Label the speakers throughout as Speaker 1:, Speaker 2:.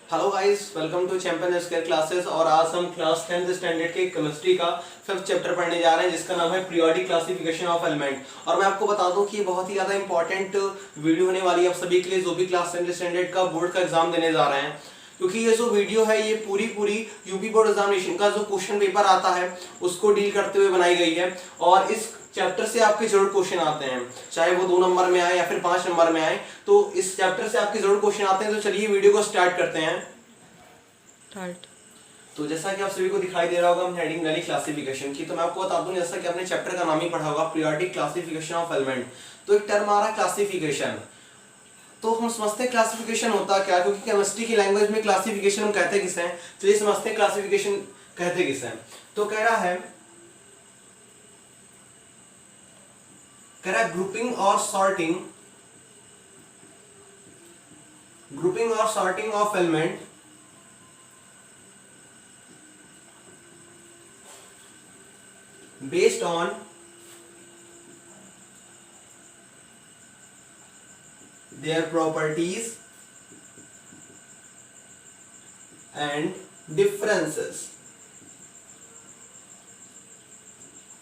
Speaker 1: Hello guys, welcome to champion square classes. और आज हम क्लास 10th स्टैंडर्ड के केमिस्ट्री का 5th चैप्टर पढ़ने जा रहे हैं, जिसका नाम है पीरियोडिक क्लासिफिकेशन ऑफ एलिमेंट। और मैं आपको बता दूं कि ये बहुत ही ज़्यादा इंपॉर्टेंट वीडियो होने वाली है आप सभी के लिए, जो भी क्लास 10th स्टैंडर्ड का बोर्ड का एग्जाम देने जा रहे हैं। क्योंकि ये जो वीडियो है ये पूरी यूपी बोर्ड एग्जामिनेशन का जो क्वेश्चन पेपर आता है उसको डील करते हुए बनाई गई है। और इस चैप्टर से आपके जरूर क्वेश्चन आते हैं, चाहे वो 2 नंबर में आए या फिर 5 नंबर में आए, तो इस चैप्टर से आपके जरूर क्वेश्चन आते हैं। तो चलिए वीडियो को स्टार्ट करते हैं। तो जैसा कि आप सभी को दिखाई दे रहा होगा, हम हेडिंग डाली क्लासिफिकेशन की। तो मैं आपको बता दूं, जैसा कि आपने चैप्टर का नाम ही पढ़ा होगा, पीरियोडिक क्लासिफिकेशन ऑफ एलिमेंट। तो एक टर्म आ रहा है क्लासिफिकेशन। तो हम समझते हैं क्लासिफिकेशन होता क्या, क्योंकि केमिस्ट्री की लैंग्वेज में क्लासिफिकेशन हम कहते किसे हैं। चलिए समझते हैं क्लासिफिकेशन कहते किसे हैं। तो कह रहा है ग्रुपिंग और sorting of element based on their properties and differences।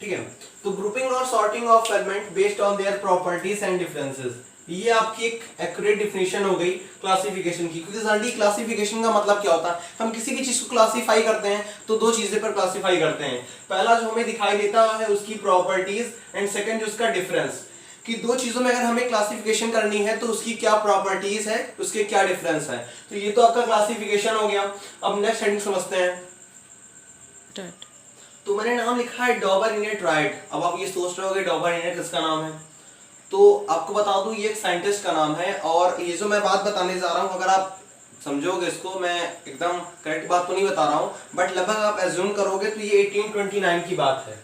Speaker 1: ठीक है, तो ग्रुपिंग और sorting of element based on their properties and differences, ये आपकी एक एक्यूरेट डिफिनेशन हो गई क्लासिफिकेशन की। क्योंकि जनरली क्लासिफिकेशन का मतलब क्या होता है, हम किसी भी चीज को क्लासिफाई करते हैं तो 2 चीजें पर क्लासिफाई करते हैं। पहला जो हमें दिखाई देता है उसकी प्रॉपर्टीज, एंड सेकंड जो उसका डिफरेंस, कि 2 चीजों में अगर हमें क्लासिफिकेशन करनी है तो उसकी क्या प्रॉपर्टीज है, उसके क्या डिफरेंस है। तो ये तो आपका क्लासिफिकेशन हो गया। अब नेक्स्ट हेडिंग समझते हैं। तो मैंने नाम लिखा है डॉबरनिनेट्राइड। अब आप ये सोच रहे होगे डॉबरनिनेट किसका नाम है, तो आपको बता दूं ये एक साइंटिस्ट का नाम है। और ये जो मैं बात बताने जा रहा हूं, अगर आप समझोगे इसको, मैं एकदम करेक्ट बात तो नहीं बता रहा हूं, बट लगभग आप एज्यूम करोगे तो ये 1829 की बात है।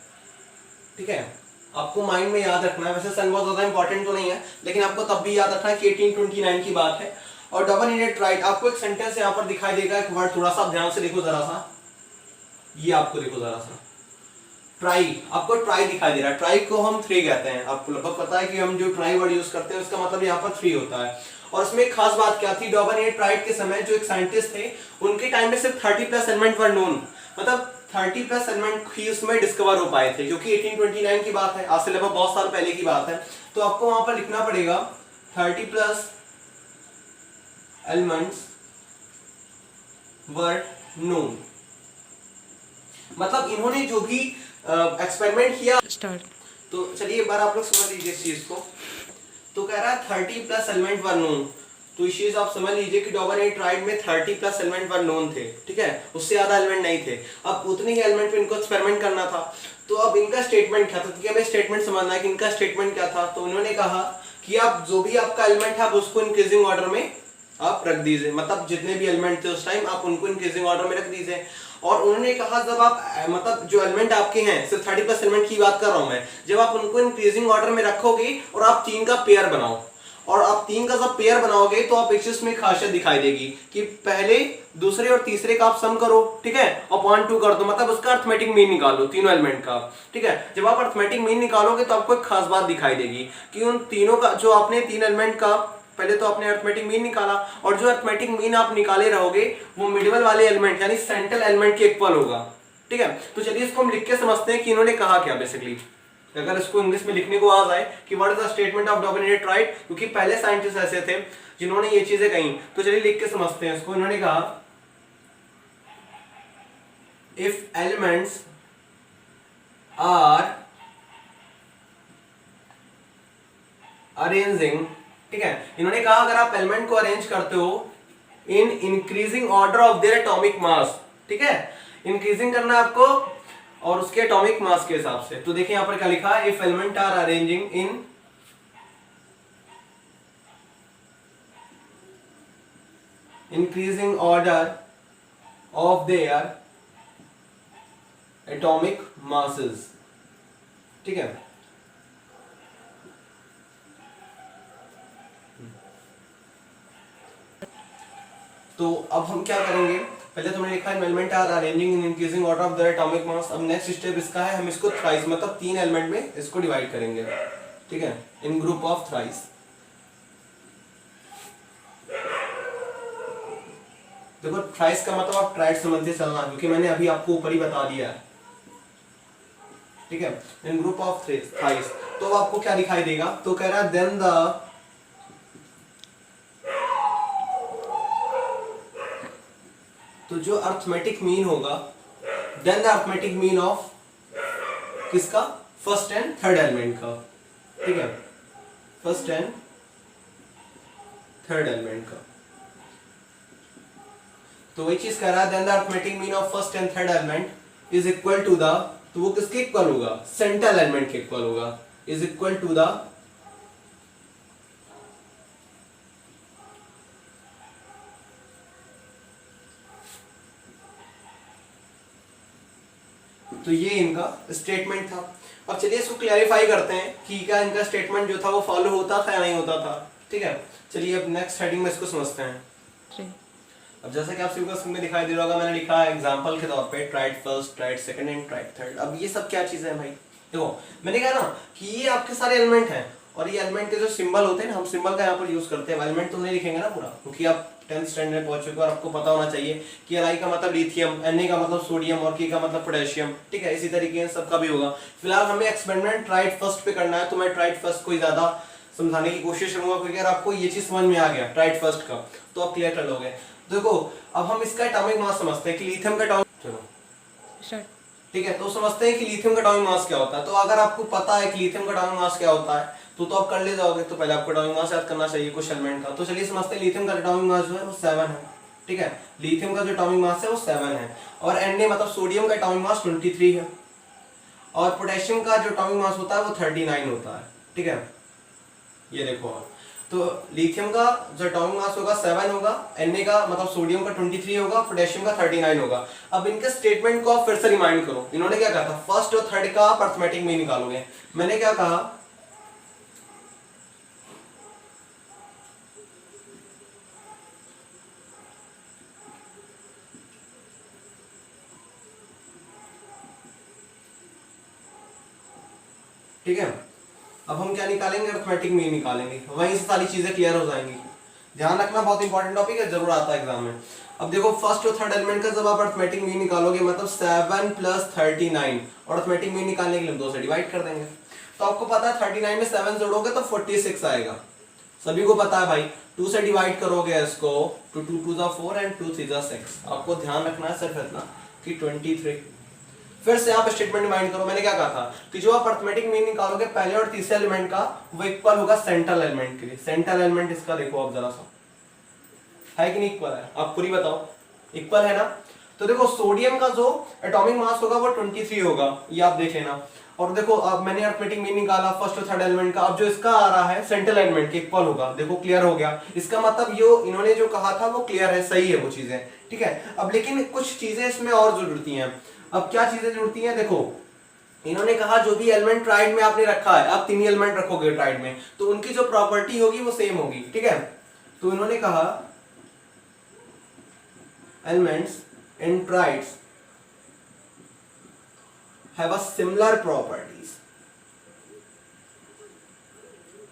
Speaker 1: ठीक है, आपको माइंड में याद रखना है। वैसे सन बहुत ज्यादा इंपॉर्टेंट तो नहीं है, लेकिन आपको तब भी याद रखना है कि 1829 की बात है। और डॉबरनिनेट्राइड, आपको एक सेंटेंस यहाँ पर दिखाई देगा, एक वर्ड थोड़ा सा ध्यान से देखो जरा सा, ये आपको देखो जरा सा, ट्राई। आपको ट्राई दिखाई दे रहा है। ट्राई को हम 3 कहते हैं। आपको लगभग पता है कि हम जो ट्राई वर्ड यूज करते हैं उसका मतलब यहाँ पर 3 होता है। और इसमें एक खास बात क्या थी, डॉबरनिनेट्राइड के समय जो एक साइंटिस्ट थे उनके टाइम में सिर्फ 30+ एलिमेंट वर नोन, मतलब 30+ एलिमेंट ही उसमें डिस्कवर हो पाए थे, क्योंकि 1829 की बात है, आज से लगभग बहुत साल पहले की बात है। तो आपको वहां पर लिखना पड़ेगा 30+ एलिमेंट्स वर नोन। मतलब इन्होंने जो भी एक्सपेरिमेंट किया स्टार्ट। तो चलिए एक बार आप लोग समझ लीजिए इस चीज को। तो कह रहा है 30+ एलिमेंट वर नोन। तो इस चीज आप समझ लीजिए कि डॉबरनिनेट्राइड में 30+ एलिमेंट वर नोन थे। ठीक है, उससे ज्यादा एलिमेंट नहीं थे। अब उतने ही एलिमेंट पे इनको एक्सपेरिमेंट करना था। तो अब इनका स्टेटमेंट क्या था, क्योंकि हमें स्टेटमेंट समझना है कि इनका स्टेटमेंट क्या था। तो उन्होंने कहा कि आप जो भी आपका एलिमेंट है आप उसको इंक्रीजिंग ऑर्डर में आप रख दीजिए, मतलब जितने भी एलिमेंट थे उस टाइम आप उनको इंक्रीजिंग ऑर्डर में रख दीजिए। और उन्होंने कहा जब आप मतलब जो एलिमेंट आपके हैं, सिर्फ 30+ एलिमेंट की बात कर रहा हूं मैं, जब आप उनको इंक्रीजिंग ऑर्डर में रखोगे और आप 3 का पेयर बनाओ, और आप 3 का जब पेयर बनाओगे तो आप एक चीज में खासियत दिखाई देगी कि पहले, दूसरे और तीसरे का आप सम करो, ठीक है, और 0.2 कर दो, मतलब उसका अर्थमेटिक मीन निकालो तीनों एलिमेंट का। ठीक है, जब आप अर्थमेटिक मीन निकालोगे तो आपको एक खास बात दिखाई देगी कि उन तीनों का, जो आपने 3 एलिमेंट का पहले तो आपने अरिथमेटिक मीन निकाला, और जो अरिथमेटिक मीन आप निकाले रहोगे वो मिडिल वाले एलिमेंट यानी सेंट्रल एलिमेंट के इक्वल होगा। ठीक है, तो चलिए इसको हम लिख के समझते हैं कि इन्होंने कहा क्या बेसिकली। अगर इसको इंग्लिश में लिखने को आ जाए कि what is the statement of डॉबरनिनेट्राइड, क्योंकि पहले साइंटिस्ट ऐसे थे जिन्होंने ये चीजें कही। तो चलिए लिख के समझते हैं इसको। इन्होंने कहा इफ एलिमेंट्स आर अरेंजिंग, ठीक है, इन्होंने कहा अगर आप एलिमेंट को अरेंज करते हो इन increasing order of their atomic मास, ठीक है, इंक्रीजिंग करना है आपको और उसके एटॉमिक मास के हिसाब से। तो देखिए यहां पर क्या लिखा है, if element are arranging in increasing order of their atomic masses. ठीक है, तो अब हम क्या करेंगे, पहले तुमने लिखा है element are arranging in increasing order of their atomic mass. अब नेक्स्ट स्टेप इसका है, हम इसको थ्राइस मतलब 3 एलिमेंट में इसको डिवाइड करेंगे। ठीक है, इन ग्रुप ऑफ थ्राइस। देखो थ्राइस का मतलब आप ट्राइड समझ के चलना, क्योंकि मैंने अभी आपको ऊपर ही बता दिया है, ठीक है। इन ग्रुप ऑफ थ्राइस, तो आपको क्या दिखाई देगा, तो कह रहा है देन द, तो जो अर्थमेटिक मीन होगा, then the arithmetic mean of किसका, फर्स्ट एंड थर्ड एलिमेंट का, ठीक है, फर्स्ट एंड थर्ड एलिमेंट का। तो वही चीज कह रहा है, then the arithmetic mean of first and third element is equal to the, तो वो किसके इक्वल होगा, सेंट्रल एलिमेंट के इक्वल होगा, इज इक्वल टू द, तो ये इनका स्टेटमेंट था। अब चलिए इसको क्लैरिफाई करते हैं कि क्या इनका स्टेटमेंट जो था वो फॉलो होता था या नहीं होता था, ठीक है। चलिए अब नेक्स्ट हेडिंग में इसको समझते हैं। अब जैसा कि आप सभी को स्क्रीन में दिखाई दे रहा होगा, मैंने लिखा है एग्जांपल के तौर पे tried first, tried second and tried third. अब ये सब क्या चीजें हैं भाई, देखो मैंने कहा ना कि ये आपके सारे एलिमेंट हैं, और ये एलिमेंट के जो सिंबल होते हैं ना, हम सिंबल का यहाँ पर यूज करते हैं, एलिमेंट तो नहीं लिखेंगे ना पूरा, क्योंकि आप 10th स्टैंडर्ड में पहुंच चुके हो और आपको पता होना चाहिए कि Li का मतलब लिथियम, Na का मतलब सोडियम और K का मतलब पोटेशियम, ठीक है। इसी तरीके से सबका भी होगा। फिलहाल हमें एक्सपेरिमेंट ट्राइड फर्स्ट पे करना है, तो मैं ट्राइड फर्स्ट को ही ज्यादा समझाने की कोशिश करूंगा, क्योंकि अगर आपको ये चीज समझ में आ गया ट्राइड फर्स्ट का, तो आप क्लियर कर लोगे। देखो अब हम इसका एटॉमिक मास समझते हैं कि लिथियम का एटॉमिक, चलो ठीक है, तो समझते हैं कि लिथियम का एटॉमिक मास क्या होता है। तो अगर आपको पता है कि लिथियम का एटॉमिक मास क्या होता है, तो आप कर ले जाओगे। तो पहले आपको एटॉमिक मास याद करना चाहिए कुछ एलिमेंट का। तो चलिए समझते हैं, लिथियम का एटॉमिक मास जो है वो 7 है, ठीक है। लिथियम का जो एटॉमिक मास है वो 7 है, और Na मतलब सोडियम का एटॉमिक मास 23 है, और पोटेशियम का जो एटॉमिक मास होता है वो 39 होता है, ठीक है। ये देखो आप, तो लिथियम का जो एटॉमिक मास होगा 7 होगा, Na का मतलब सोडियम का 23 होगा, पोटेशियम का 39 होगा। अब इनके स्टेटमेंट को आप फिर से रिमाइंड करो। इन्होंने क्या कहा था, फर्स्ट और थर्ड का आप अर्थमेटिक मीन निकालोगे। मैंने क्या कहा, ठीक है। अब हम क्या निकालेंगे, अर्थमेटिक मीन निकालेंगे, वहीं से सारी चीजें क्लियर हो जाएंगी। ध्यान रखना, बहुत इंपॉर्टेंट टॉपिक है, जरूर आता है एग्जाम में। अब देखो फर्स्ट और थर्ड एलिमेंट का जब आप अर्थमेटिक मीन निकालोगे, मतलब 7 + 39, और अर्थमेटिक मीन निकालने के लिए 2 से डिवाइड कर देंगे। तो आपको पता है 39 में 7 जोड़ोगे तो 46 आएगा, सभी को पता है भाई। 2 से डिवाइड करोगे इसको, तो 2 2 4 एंड 2 3 6। आपको ध्यान रखना है सिर्फ इतना कि 23। फिर से आप स्टेटमेंट रिमाइंड करो, मैंने क्या कहा था कि जो आप अर्थमेटिक मीन निकालोगे पहले और तीसरे एलिमेंट का, वो इक्वल होगा सेंट्रल एलिमेंट के लिए। सेंट्रल एलिमेंट इसका देखो आप जरा सा, है कि नहीं इक्वल है, आप पूरी बताओ, इक्वल है ना। तो देखो सोडियम का जो एटॉमिक मास होगा वो 23 होगा, ये आप देख लेना। और देखो अब मैंने अर्थमेटिक मीन निकाला फर्स्ट और थर्ड एलिमेंट का, अब जो इसका आ रहा है सेंट्रल एलिमेंट के इक्वल होगा। देखो क्लियर हो गया, इसका मतलब ये इन्होंने जो कहा था वो क्लियर है, सही है वो चीजें, ठीक है। अब लेकिन कुछ चीजें इसमें और जुड़ती हैं। अब क्या चीजें जुड़ती हैं, देखो इन्होंने कहा जो भी एलिमेंट ट्राइड में आपने रखा है, आप 3 एलिमेंट रखोगे ट्राइड में, तो उनकी जो प्रॉपर्टी होगी वो सेम होगी, ठीक है। तो इन्होंने कहा elements in triads have a similar properties,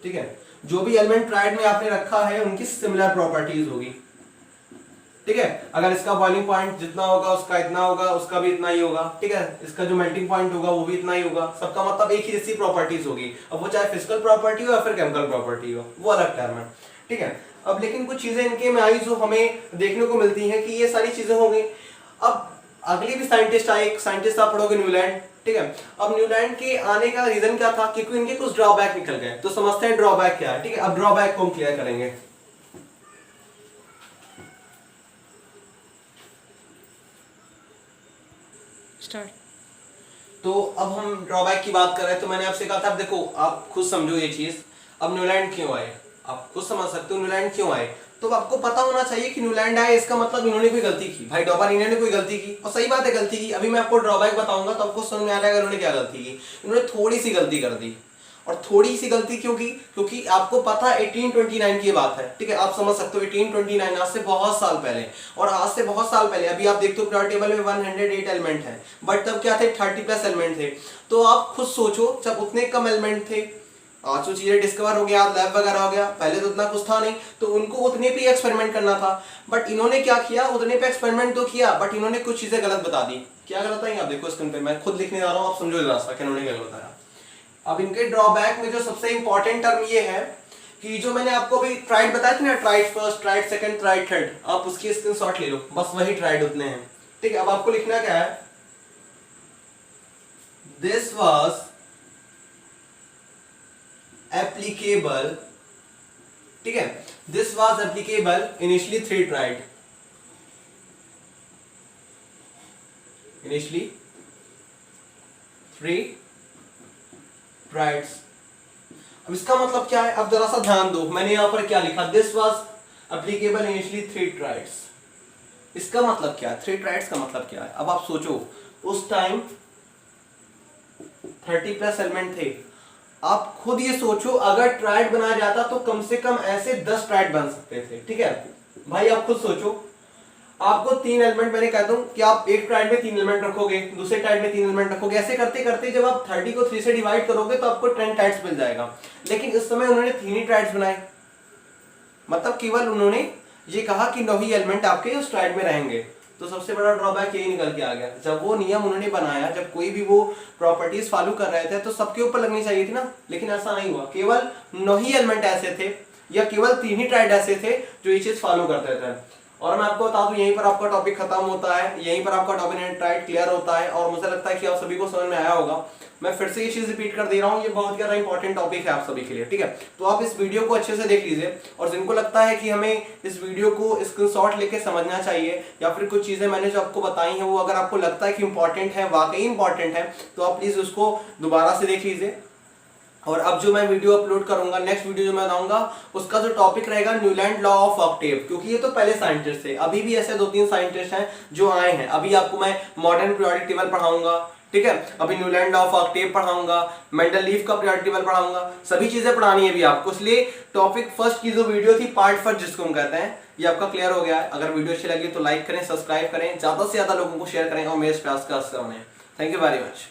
Speaker 1: ठीक है। जो भी एलिमेंट ट्राइड में आपने रखा है उनकी सिमिलर प्रॉपर्टीज होगी, ठीक है। अगर इसका बॉइलिंग पॉइंट जितना होगा उसका इतना होगा, उसका भी इतना ही होगा, ठीक है। इसका जो मेल्टिंग पॉइंट होगा वो भी इतना ही होगा, सबका मतलब एक ही जैसी प्रॉपर्टीज होगी। अब वो चाहे फिजिकल प्रॉपर्टी हो या फिर केमिकल प्रॉपर्टी हो, वो अलग टर्म है, ठीक है। अब लेकिन कुछ चीजें इनके में आई जो हमें देखने को मिलती हैं कि ये सारी चीजें हो गई। अब अगली भी साइंटिस्ट आए, एक साइंटिस्ट आप पढ़ोगे न्यूलैंड, ठीक है। अब न्यूलैंड के आने का रीजन क्या था, क्योंकि इनके कुछ ड्रॉबैक निकल गए। तो समझते हैं ड्रॉबैक क्या है, ठीक है। अब ड्रॉबैक को हम क्लियर करेंगे।
Speaker 2: स्टार्ट।
Speaker 1: तो अब हम ड्रॉबैक की बात कर रहे हैं, तो मैंने आपसे कहा था, अब देखो आप खुद समझो ये चीज। अब न्यूलैंड क्यों आए, आप खुद समझ सकते हो न्यूलैंड क्यों आए। तो आपको पता होना चाहिए कि न्यूलैंड आए, इसका मतलब इन्होंने कोई गलती की। भाई डॉबर्नियर ने कोई गलती की, और सही बात है गलती की। अभी मैं आपको ड्रॉबैक बताऊंगा तो आपको समझ में आ जाएगा इन्होंने क्या गलती की। इन्होंने थोड़ी सी गलती कर दी, और थोड़ी सी गलती क्यों की, क्योंकि आपको पता 1829 की बात है, ठीक है। आप समझ सकते हो 1829 आज से बहुत साल पहले, और आज से बहुत साल पहले अभी आप देखते हो पीरियोडिक टेबल में 108 एलिमेंट है, बट तब क्या थे 30+ एलिमेंट थे। तो आप खुद सोचो जब उतने कम एलिमेंट थे आज तो चीजें डिस्कवर हो गया, लैब वगैरह हो गया, पहले तो उतना कुछ था नहीं, तो उनको उतने पे एक्सपेरिमेंट करना था। बट इन्होंने क्या किया, उतने पे एक्सपेरिमेंट तो किया बट इन्होंने कुछ चीजें गलत बता दी। क्या गलत है, आप देखो स्क्रीन पे, मैं खुद लिखने जा रहा हूँ, आप समझो जरा सा कि इन्होंने क्या बताया। अब इनके ड्रॉबैक में जो सबसे इंपॉर्टेंट टर्म ये है कि जो मैंने आपको अभी ट्राइड बताया था ना, tried first, tried second, tried third, आप उसकी स्क्रीनशॉट ले लो, बस वही ट्राइड उतने हैं। ठीक है, अब आपको लिखना क्या है, दिस वाज एप्लीकेबल, ठीक है, this was applicable initially 3 tried, initially 3 triads. अब इसका मतलब क्या है, अब जरा सा ध्यान दो, मैंने यहां पर क्या लिखा, this was applicable initially 3 triads. इसका मतलब क्या है, 3 ट्राइड्स का मतलब क्या है। अब आप सोचो, उस टाइम 30+ एलिमेंट थे। आप खुद ये सोचो, अगर ट्राइड बनाया जाता तो कम से कम ऐसे 10 ट्राइड बन सकते थे। ठीक है भाई, आप खुद सोचो, आपको 3 एलिमेंट, मैंने कहता हूं कि आप एक ट्राइड में 3 एलिमेंट रखोगे, दूसरे ट्राइड में 3 एलिमेंट रखोगे, ऐसे करते करते जब आप 30 को 3 से डिवाइड करोगे तो आपको 10 ट्राइड्स मिल जाएगा। लेकिन इस समय उन्होंने 3 ही ट्राइड्स बनाए, मतलब केवल उन्होंने ये कहा कि 9 ही एलिमेंट आपके उस ट्राइड में रहेंगे। तो सबसे बड़ा ड्रॉबैक यही निकल के आ गया, जब वो नियम उन्होंने बनाया, जब कोई भी वो प्रॉपर्टीज फॉलो कर रहे थे तो सबके ऊपर लगनी चाहिए थी ना, लेकिन ऐसा नहीं हुआ। केवल 9 ही एलिमेंट ऐसे थे या केवल 3 ही ट्राइड ऐसे थे जो ये चीज फॉलो करते थे। और मैं आपको बता दूं, यहीं पर आपका टॉपिक खत्म होता है, यहीं पर आपका डोमिनेंट ट्राइड क्लियर होता है। और मुझे लगता है कि आप सभी को समझ में आया होगा। मैं फिर से ये चीज रिपीट कर दे रहा हूँ, ये बहुत ज्यादा इंपॉर्टेंट टॉपिक है आप सभी के लिए। ठीक है, तो आप इस वीडियो को अच्छे से देख लीजिए, और जिनको लगता है कि हमें इस वीडियो को स्क्रीनशॉट लेके समझना चाहिए, या फिर कुछ चीजें मैंने जो आपको बताई हैं वो अगर आपको लगता है कि इंपॉर्टेंट है, वाकई इंपॉर्टेंट है, तो आप प्लीज उसको दोबारा से देख लीजिए। और अब जो मैं वीडियो अपलोड करूंगा, नेक्स्ट वीडियो जो मैं बनाऊंगा, उसका जो टॉपिक रहेगा न्यूलैंड लॉ ऑफ ऑक्टेव, क्योंकि ये तो पहले साइंटिस्ट थे, अभी भी ऐसे 2-3 साइंटिस्ट हैं जो आए हैं। अभी आपको मैं मॉडर्न पीरियोडिक टेबल पढ़ाऊंगा, ठीक है, अभी न्यूलैंड लॉ ऑफ ऑक्टेव पढ़ाऊंगा, मेंडलीफ का पीरियोडिक टेबल पढ़ाऊंगा, सभी चीजें पढ़ानी है अभी आपको। इसलिए टॉपिक फर्स्ट की जो वीडियो थी, पार्ट फर्स्ट जिसको हम कहते हैं, ये आपका क्लियर हो गया है। अगर वीडियो अच्छी लगी तो लाइक करें, सब्सक्राइब करें, ज्यादा से ज्यादा लोगों को शेयर करें और मेरे प्रयास का हिस्सा बने। Thank you very much.